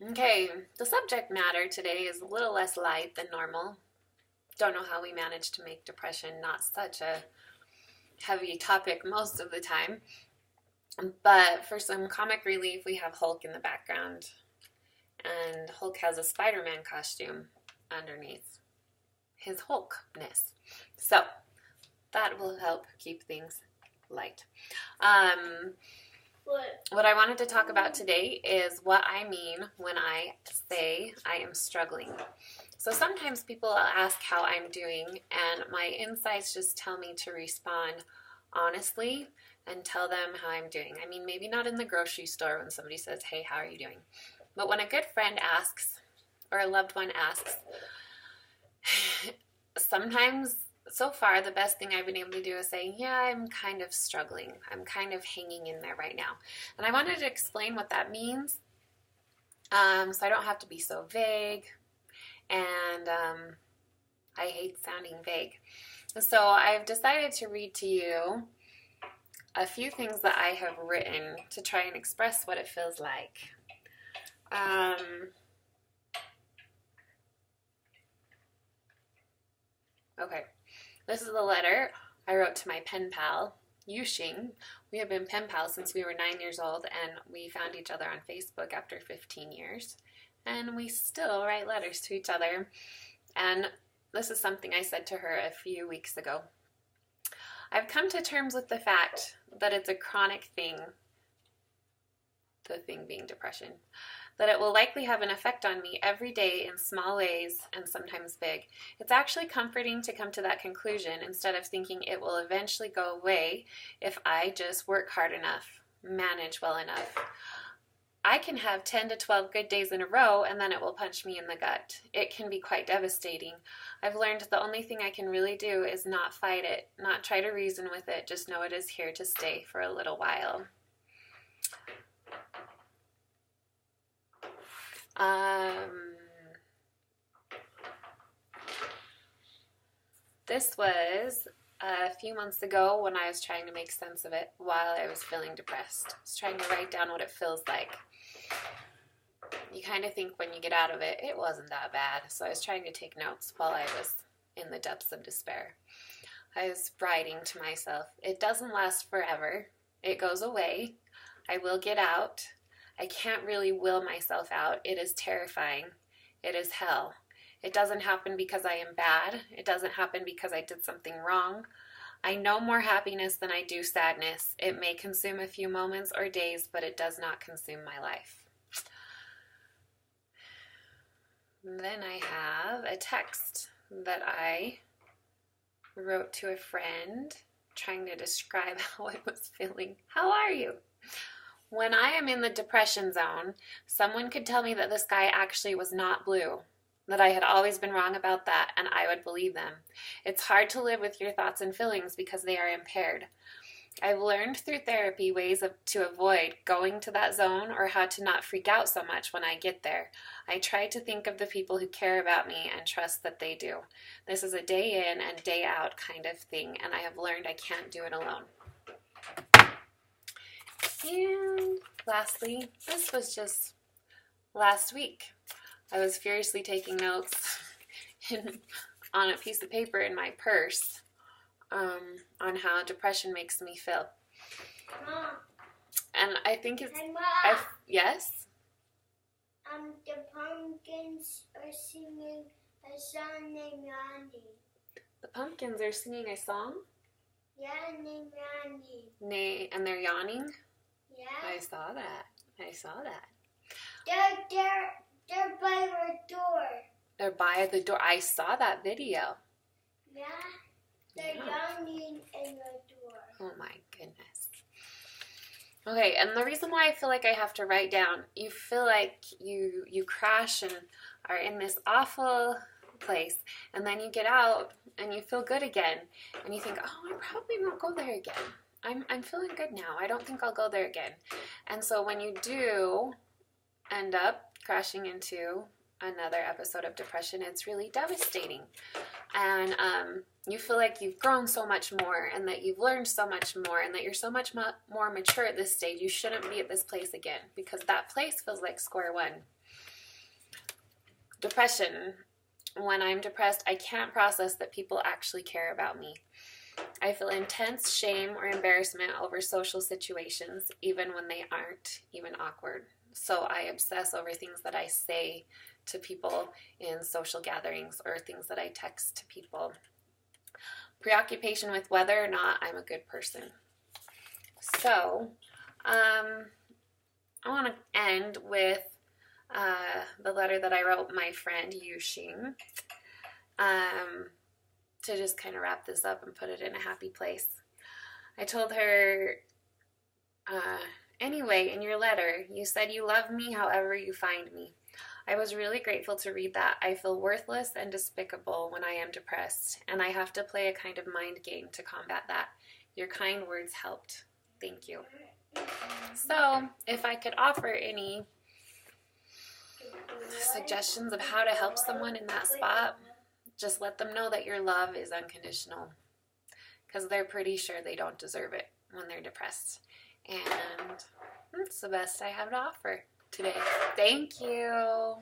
Okay, the subject matter today is a little less light than normal. Don't know how we managed to make depression not such a heavy topic most of the time. But for some comic relief, we have Hulk in the background. And Hulk has a Spider-Man costume underneath his Hulkness. So that will help keep things light. What I wanted to talk about today is what I mean when I say I am struggling. So sometimes people ask how I'm doing, and my insights just tell me to respond honestly and tell them how I'm doing. I mean, maybe not in the grocery store when somebody says, hey, how are you doing? But when a good friend asks, or a loved one asks, sometimes, so far, the best thing I've been able to do is say, yeah, I'm kind of struggling. I'm kind of hanging in there right now. And I wanted to explain what that means, so I don't have to be so vague. And I hate sounding vague. So I've decided to read to you a few things that I have written to try and express what it feels like. Okay, this is a letter I wrote to my pen pal, Yuxing. We have been pen pals since we were 9 years old, and we found each other on Facebook after 15 years. And we still write letters to each other. And this is something I said to her a few weeks ago. I've come to terms with the fact that it's a chronic thing, the thing being depression, that it will likely have an effect on me every day in small ways and sometimes big. It's actually comforting to come to that conclusion instead of thinking it will eventually go away if I just work hard enough, manage well enough. I can have 10 to 12 good days in a row and then it will punch me in the gut. It can be quite devastating. I've learned the only thing I can really do is not fight it, not try to reason with it, just know it is here to stay for a little while. This was a few months ago when I was trying to make sense of it while I was feeling depressed. I was trying to write down what it feels like. You kind of think when you get out of it, it wasn't that bad. So I was trying to take notes while I was in the depths of despair. I was writing to myself, it doesn't last forever. It goes away. I will get out. I can't really will myself out. It is terrifying. It is hell. It doesn't happen because I am bad. It doesn't happen because I did something wrong. I know more happiness than I do sadness. It may consume a few moments or days, but it does not consume my life. Then I have a text that I wrote to a friend trying to describe how I was feeling. How are you? When I am in the depression zone, someone could tell me that the sky actually was not blue, that I had always been wrong about that, and I would believe them. It's hard to live with your thoughts and feelings because they are impaired. I've learned through therapy ways to avoid going to that zone or how to not freak out so much when I get there. I try to think of the people who care about me and trust that they do. This is a day in and day out kind of thing, and I have learned I can't do it alone. And lastly, this was just last week. I was furiously taking notes on a piece of paper in my purse on how depression makes me feel. Mom. And I think it's... Hey, Mom. Yes? The pumpkins are singing a song named Yanni. The pumpkins are singing a song? Yeah, named Yanni. And they're yawning? Yeah. I saw that. They're by our door. They're by the door. I saw that video. Yeah. They're yawning in the door. Oh my goodness. Okay, and the reason why I feel like I have to write down, you feel like you crash and are in this awful place, and then you get out and you feel good again, and you think, oh, I probably won't go there again. I'm feeling good now. I don't think I'll go there again. And so when you do end up crashing into another episode of depression, it's really devastating. And you feel like you've grown so much more and that you've learned so much more and that you're so much more mature at this stage. You shouldn't be at this place again because that place feels like square one. Depression. When I'm depressed, I can't process that people actually care about me. I feel intense shame or embarrassment over social situations, even when they aren't even awkward. So I obsess over things that I say to people in social gatherings or things that I text to people. Preoccupation with whether or not I'm a good person. So, I want to end with the letter that I wrote my friend Yuxing, to just kind of wrap this up and put it in a happy place. I told her, anyway, in your letter, you said you love me however you find me. I was really grateful to read that. I feel worthless and despicable when I am depressed, and I have to play a kind of mind game to combat that. Your kind words helped. Thank you. So, if I could offer any suggestions of how to help someone in that spot, just let them know that your love is unconditional, because they're pretty sure they don't deserve it when they're depressed. And that's the best I have to offer today. Thank you.